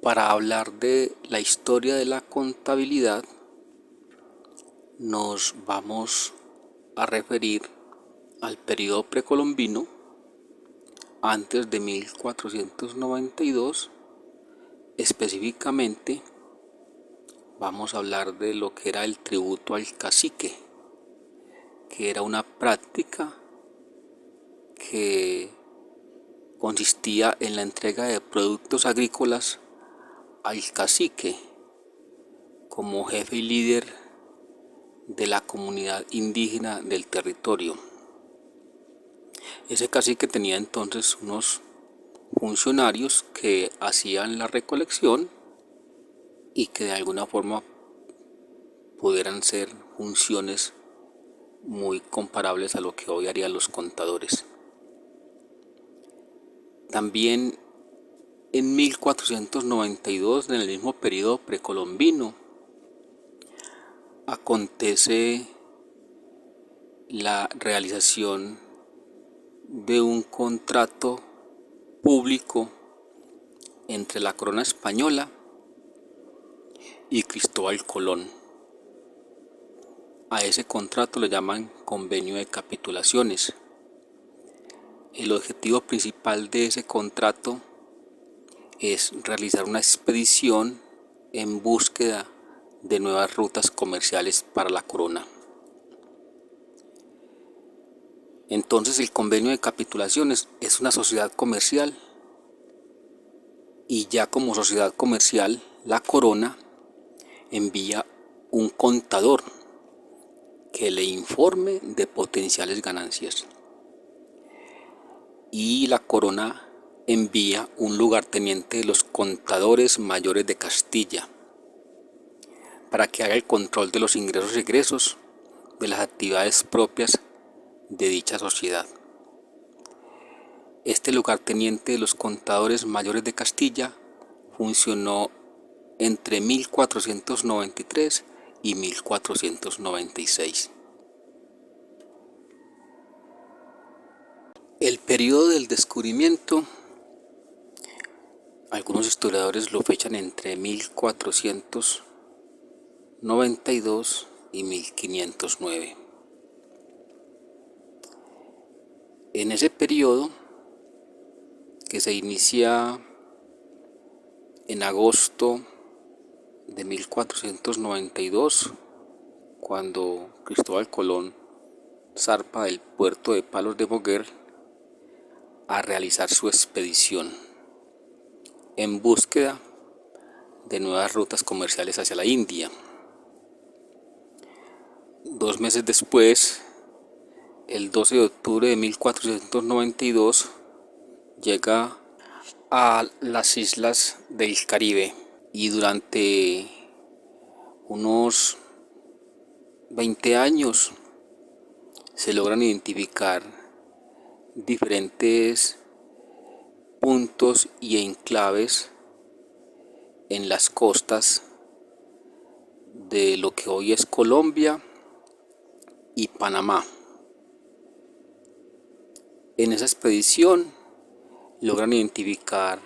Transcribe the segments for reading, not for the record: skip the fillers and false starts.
Para hablar de la historia de la contabilidad, nos vamos a referir al periodo precolombino antes de 1492. Específicamente vamos a hablar de lo que era el tributo al cacique, que era una práctica que consistía en la entrega de productos agrícolas al cacique como jefe y líder de la comunidad indígena del territorio. Ese cacique tenía entonces unos funcionarios que hacían la recolección y que de alguna forma pudieran ser funciones muy comparables a lo que hoy harían los contadores. También en 1492, en el mismo periodo precolombino, acontece la realización de un contrato público entre la corona española y Cristóbal Colón. A ese contrato le llaman convenio de capitulaciones. El objetivo principal de ese contrato es realizar una expedición en búsqueda de nuevas rutas comerciales para la corona. Entonces el convenio de capitulaciones es una sociedad comercial y ya como sociedad comercial la corona envía un contador que le informe de potenciales ganancias y la corona envía un lugarteniente de los contadores mayores de Castilla para que haga el control de los ingresos y egresos de las actividades propias de dicha sociedad. Este lugarteniente de los contadores mayores de Castilla funcionó entre 1493 y 1496. El periodo del descubrimiento, algunos historiadores lo fechan entre 1492 y 1509. En ese periodo, que se inicia en agosto de 1492, cuando Cristóbal Colón zarpa del puerto de Palos de Boguer a realizar su expedición en búsqueda de nuevas rutas comerciales hacia la India. 2 meses después, el 12 de octubre de 1492, llega a las islas del Caribe y durante unos 20 años se logran identificar diferentes puntos y enclaves en las costas de lo que hoy es Colombia y Panamá. En esa expedición logran identificar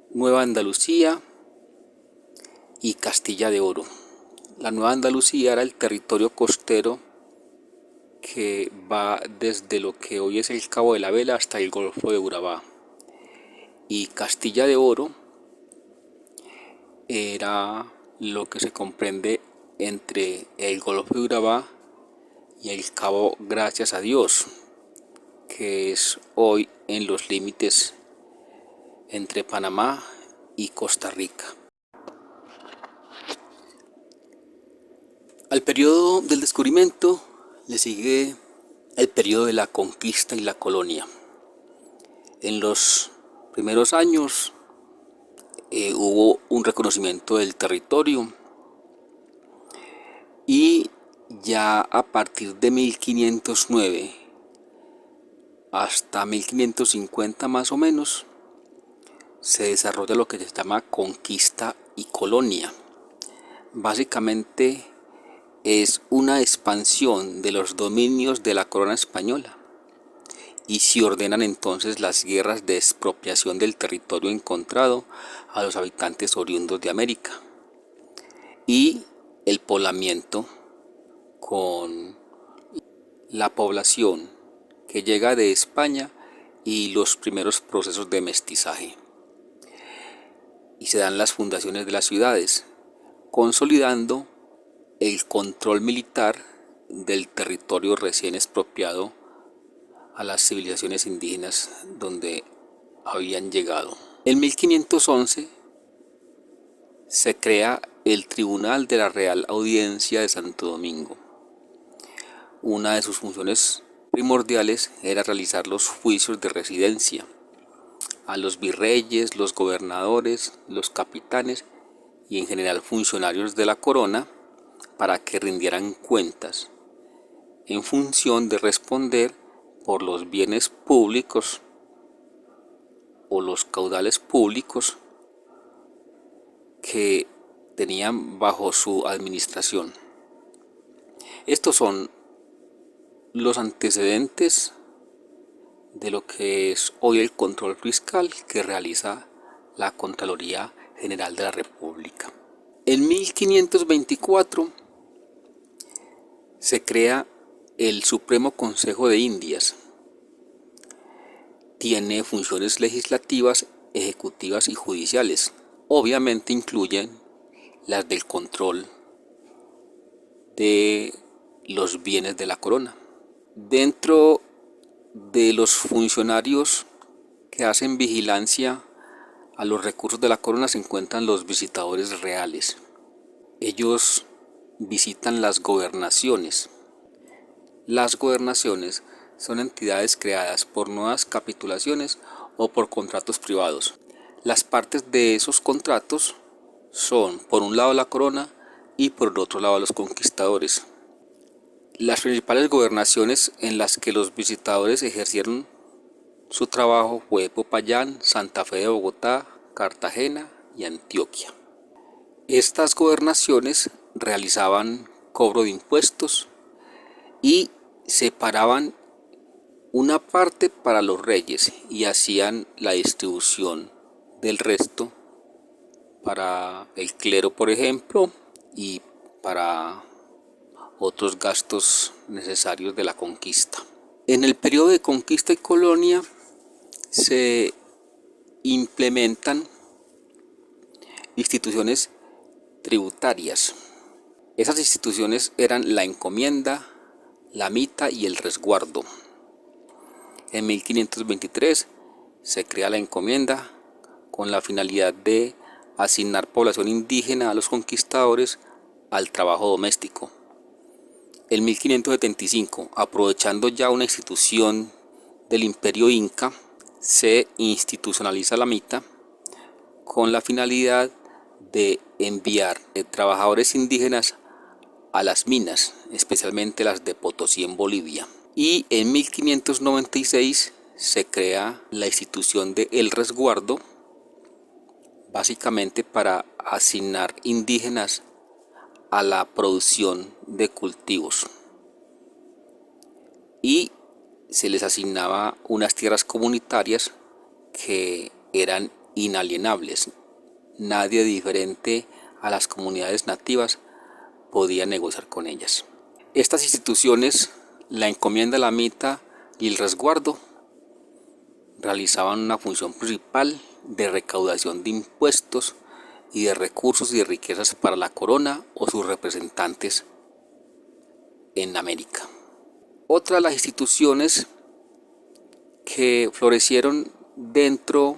Nueva Andalucía y Castilla de Oro. La Nueva Andalucía era el territorio costero que va desde lo que hoy es el Cabo de la Vela hasta el Golfo de Urabá. Y Castilla de Oro era lo que se comprende entre el Golfo de Urabá y el Cabo Gracias a Dios, que es hoy en los límites entre Panamá y Costa Rica. Al periodo del descubrimiento le sigue el periodo de la conquista y la colonia. En los primeros años hubo un reconocimiento del territorio y ya a partir de 1509 hasta 1550 más o menos se desarrolla lo que se llama conquista y colonia. Básicamente es una expansión de los dominios de la corona española y se ordenan entonces las guerras de expropiación del territorio encontrado a los habitantes oriundos de América y el poblamiento con la población que llega de España y los primeros procesos de mestizaje. Y se dan las fundaciones de las ciudades, consolidando el control militar del territorio recién expropiado a las civilizaciones indígenas donde habían llegado. En 1511 se crea el Tribunal de la Real Audiencia de Santo Domingo. Una de sus funciones primordiales era realizar los juicios de residencia a los virreyes, los gobernadores, los capitanes y en general funcionarios de la corona para que rindieran cuentas en función de responder por los bienes públicos o los caudales públicos que tenían bajo su administración. Estos son los antecedentes de lo que es hoy el control fiscal que realiza la Contraloría General de la República. En 1524 se crea el Supremo Consejo de Indias. Tiene funciones legislativas, ejecutivas y judiciales. Obviamente incluyen las del control de los bienes de la corona. Dentro de los funcionarios que hacen vigilancia a los recursos de la corona se encuentran los visitadores reales. Ellos visitan las gobernaciones. Las gobernaciones son entidades creadas por nuevas capitulaciones o por contratos privados. Las partes de esos contratos son por un lado la corona y por el otro lado los conquistadores. Las principales gobernaciones en las que los visitadores ejercieron su trabajo fue Popayán, Santa Fe de Bogotá, Cartagena y Antioquia. Estas gobernaciones realizaban cobro de impuestos y separaban una parte para los reyes y hacían la distribución del resto para el clero, por ejemplo, y para otros gastos necesarios de la conquista. En el periodo de conquista y colonia se implementan instituciones tributarias. Esas instituciones eran la encomienda, la mita y el resguardo. En 1523 se crea la encomienda con la finalidad de asignar población indígena a los conquistadores al trabajo doméstico. En 1575, aprovechando ya una institución del Imperio Inca, se institucionaliza la mita con la finalidad de enviar trabajadores indígenas a las minas, especialmente las de Potosí en Bolivia. Y en 1596 se crea la institución de El Resguardo, básicamente para asignar indígenas a la producción de cultivos. Y se les asignaba unas tierras comunitarias que eran inalienables. Nadie diferente a las comunidades nativas podía negociar con ellas. Estas instituciones, la encomienda, la mita y el resguardo, realizaban una función principal de recaudación de impuestos y de recursos y de riquezas para la corona o sus representantes en América. Otra de las instituciones que florecieron dentro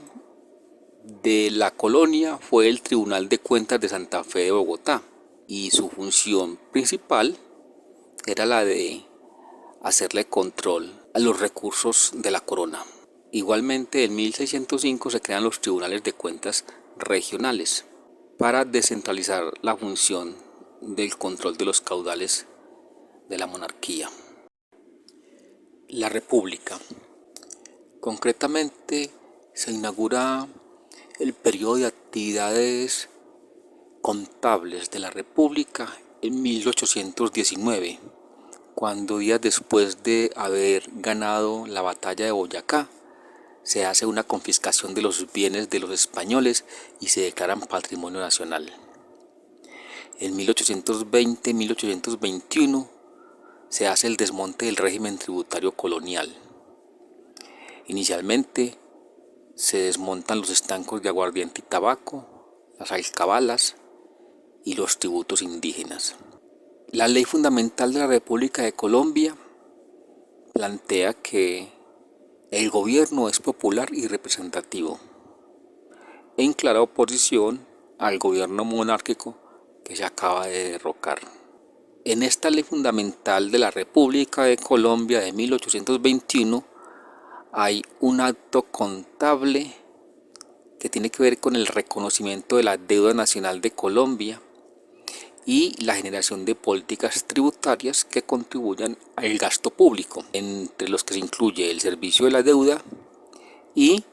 de la colonia fue el Tribunal de Cuentas de Santa Fe de Bogotá, y su función principal era la de hacerle control a los recursos de la corona. Igualmente, en 1605 se crean los tribunales de cuentas regionales para descentralizar la función del control de los caudales de la monarquía. La República. Concretamente, se inaugura el periodo de actividades contables de la República en 1819, cuando días después de haber ganado la batalla de Boyacá, se hace una confiscación de los bienes de los españoles y se declaran patrimonio nacional. En 1820-1821 se hace el desmonte del régimen tributario colonial. Inicialmente se desmontan los estancos de aguardiente y tabaco, las alcabalas y los tributos indígenas. La ley fundamental de la República de Colombia plantea que el gobierno es popular y representativo, en clara oposición al gobierno monárquico que se acaba de derrocar. En esta ley fundamental de la República de Colombia de 1821 hay un acto contable que tiene que ver con el reconocimiento de la deuda nacional de Colombia y la generación de políticas tributarias que contribuyan al gasto público, entre los que se incluye el servicio de la deuda y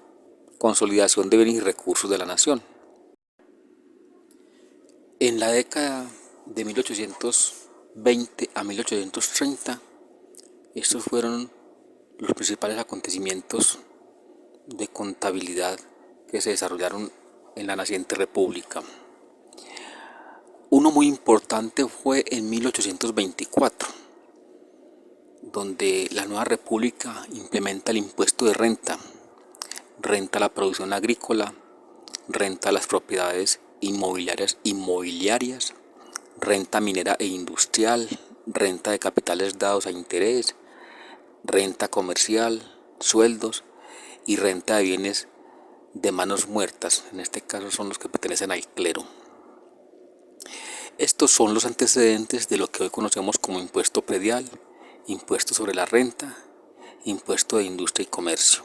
consolidación de bienes y recursos de la nación. En la década de 1820 a 1830, estos fueron los principales acontecimientos de contabilidad que se desarrollaron en la naciente república. Uno muy importante fue en 1824, donde la nueva república implementa el impuesto de renta, renta a la producción agrícola, renta a las propiedades inmobiliarias, renta minera e industrial, renta de capitales dados a interés, renta comercial, sueldos y renta de bienes de manos muertas, en este caso son los que pertenecen al clero. Estos son los antecedentes de lo que hoy conocemos como impuesto predial, impuesto sobre la renta, impuesto de industria y comercio.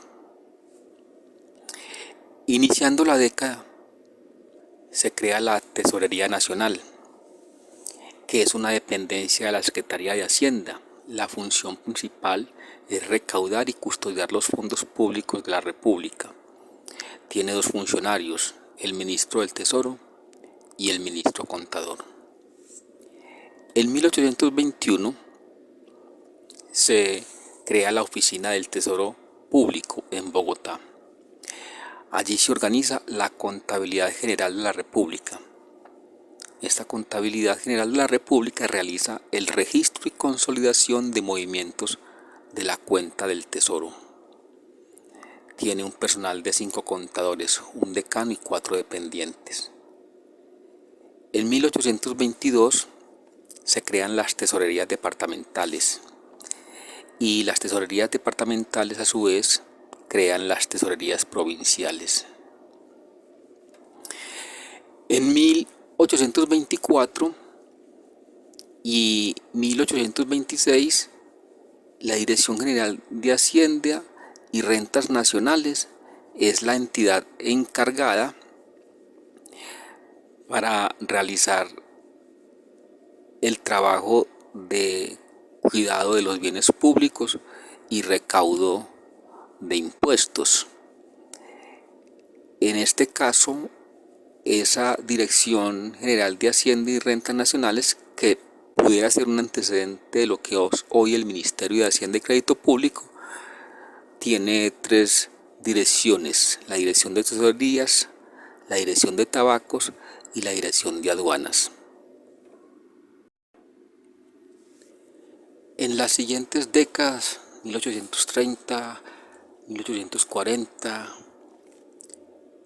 Iniciando la década, se crea la Tesorería Nacional, que es una dependencia de la Secretaría de Hacienda. La función principal es recaudar y custodiar los fondos públicos de la República. Tiene dos funcionarios, el ministro del Tesoro y el ministro contador. En 1821 se crea la Oficina del Tesoro Público en Bogotá. Allí se organiza la Contabilidad General de la República. Esta Contabilidad General de la República realiza el registro y consolidación de movimientos de la cuenta del Tesoro. Tiene un personal de 5 contadores, un decano y 4 dependientes. En 1822 se crean las tesorerías departamentales y las tesorerías departamentales a su vez crean las tesorerías provinciales. En 1824 y 1826 la Dirección General de Hacienda y Rentas Nacionales es la entidad encargada para realizar el trabajo de cuidado de los bienes públicos y recaudo de impuestos. En este caso, esa Dirección General de Hacienda y Rentas Nacionales, que pudiera ser un antecedente de lo que es hoy el Ministerio de Hacienda y Crédito Público, tiene 3 direcciones: la Dirección de Tesorerías, la Dirección de Tabacos y la Dirección de Aduanas. En las siguientes décadas, 1830, 1840,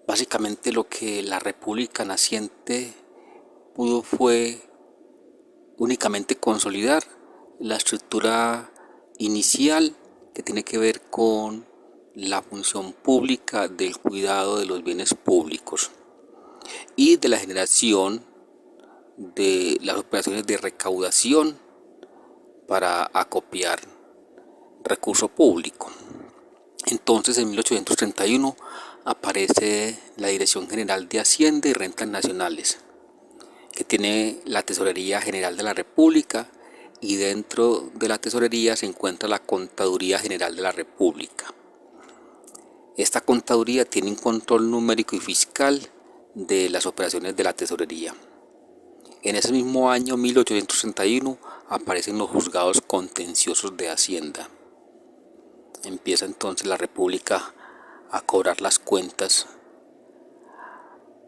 básicamente lo que la República naciente pudo fue únicamente consolidar la estructura inicial que tiene que ver con la función pública del cuidado de los bienes públicos y de la generación de las operaciones de recaudación para acopiar recurso público. Entonces, en 1831 aparece la Dirección General de Hacienda y Rentas Nacionales, que tiene la Tesorería General de la República, y dentro de la Tesorería se encuentra la Contaduría General de la República. Esta Contaduría tiene un control numérico y fiscal de las operaciones de la Tesorería. En ese mismo año, 1831, aparecen los juzgados contenciosos de Hacienda. Empieza entonces la República a cobrar las cuentas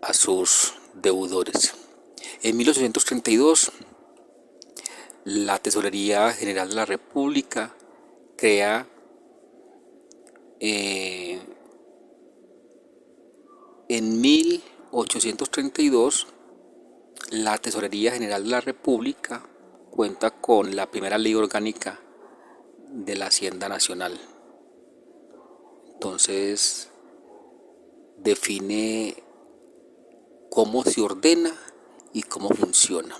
a sus deudores. En 1832, la Tesorería General de la República crea en 1832, la Tesorería General de la República cuenta con la primera ley orgánica de la Hacienda Nacional. Entonces, define cómo se ordena y cómo funciona.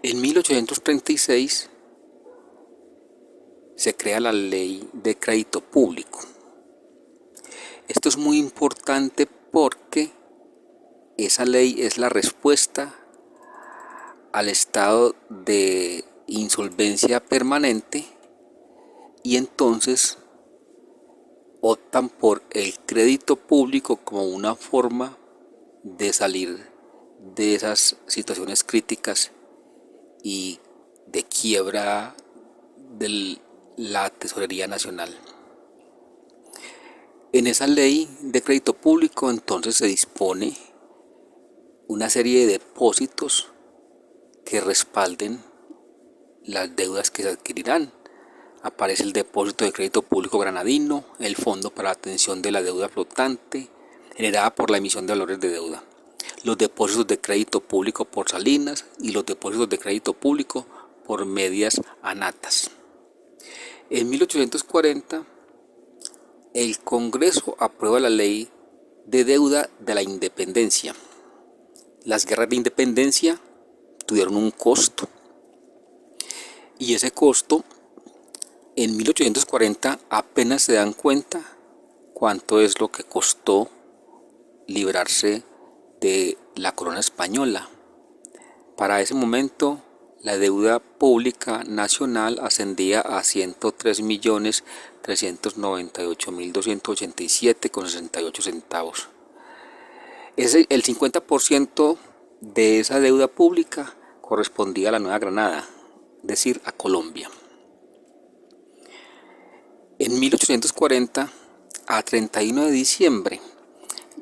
En 1836 se crea la Ley de Crédito Público. Esto es muy importante porque esa ley es la respuesta al estado de insolvencia permanente y entonces optan por el crédito público como una forma de salir de esas situaciones críticas y de quiebra de la Tesorería Nacional. En esa ley de crédito público entonces se dispone una serie de depósitos que respalden las deudas que se adquirirán. Aparece el depósito de crédito público granadino, el fondo para la atención de la deuda flotante generada por la emisión de valores de deuda, los depósitos de crédito público por salinas y los depósitos de crédito público por medias anatas. En 1840, el Congreso aprueba la Ley de Deuda de la Independencia. Las guerras de independencia tuvieron un costo y ese costo en 1840 apenas se dan cuenta cuánto es lo que costó librarse de la corona española. Para ese momento la deuda pública nacional ascendía a 103.398.287,68 centavos. El 50% de esa deuda pública correspondía a la Nueva Granada, es decir, a Colombia. En 1840, a 31 de diciembre,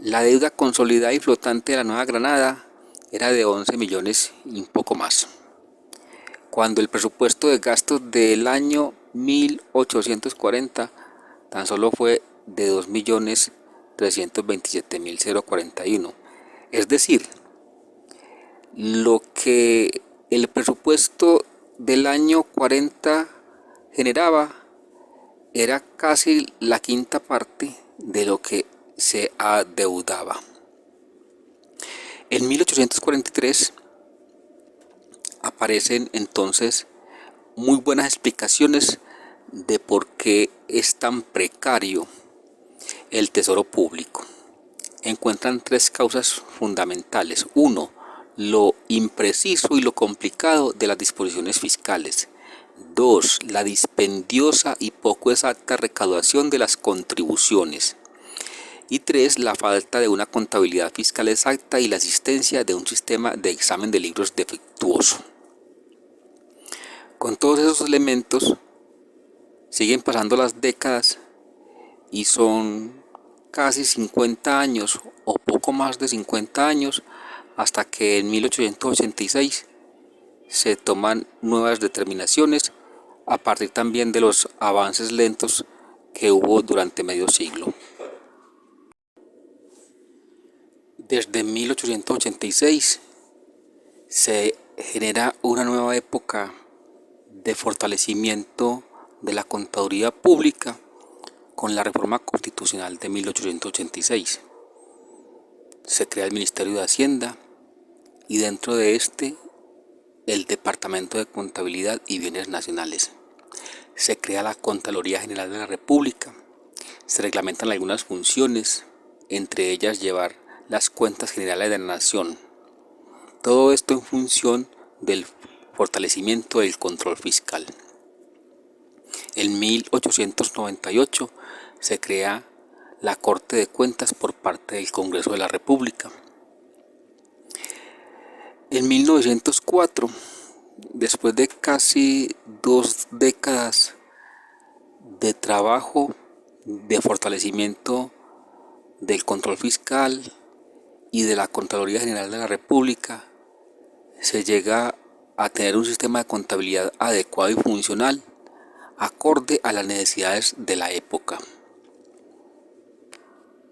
la deuda consolidada y flotante de la Nueva Granada era de 11 millones y un poco más, cuando el presupuesto de gastos del año 1840 tan solo fue de 2.327.041. Es decir, lo que el presupuesto del año 40 generaba era casi la quinta parte de lo que se adeudaba. En 1843 aparecen entonces muy buenas explicaciones de por qué es tan precario el tesoro público. Encuentran tres causas fundamentales. 1. Lo impreciso y lo complicado de las disposiciones fiscales. 2. La dispendiosa y poco exacta recaudación de las contribuciones. Y 3. La falta de una contabilidad fiscal exacta y la existencia de un sistema de examen de libros defectuoso. Con todos esos elementos, siguen pasando las décadas y son casi 50 años o poco más de 50 años hasta que en 1886 se toman nuevas determinaciones a partir también de los avances lentos que hubo durante medio siglo. Desde 1886 se genera una nueva época de fortalecimiento de la contaduría pública con la reforma constitucional de 1886. Se crea el Ministerio de Hacienda y dentro de este el Departamento de Contabilidad y Bienes Nacionales. Se crea la Contraloría General de la República. Se reglamentan algunas funciones, entre ellas llevar las cuentas generales de la nación. Todo esto en función del fortalecimiento del control fiscal. En 1898 se crea la Corte de Cuentas por parte del Congreso de la República. En 1904 Después de casi 2 décadas de trabajo, de fortalecimiento del control fiscal y de la Contraloría General de la República, se llega a tener un sistema de contabilidad adecuado y funcional, acorde a las necesidades de la época.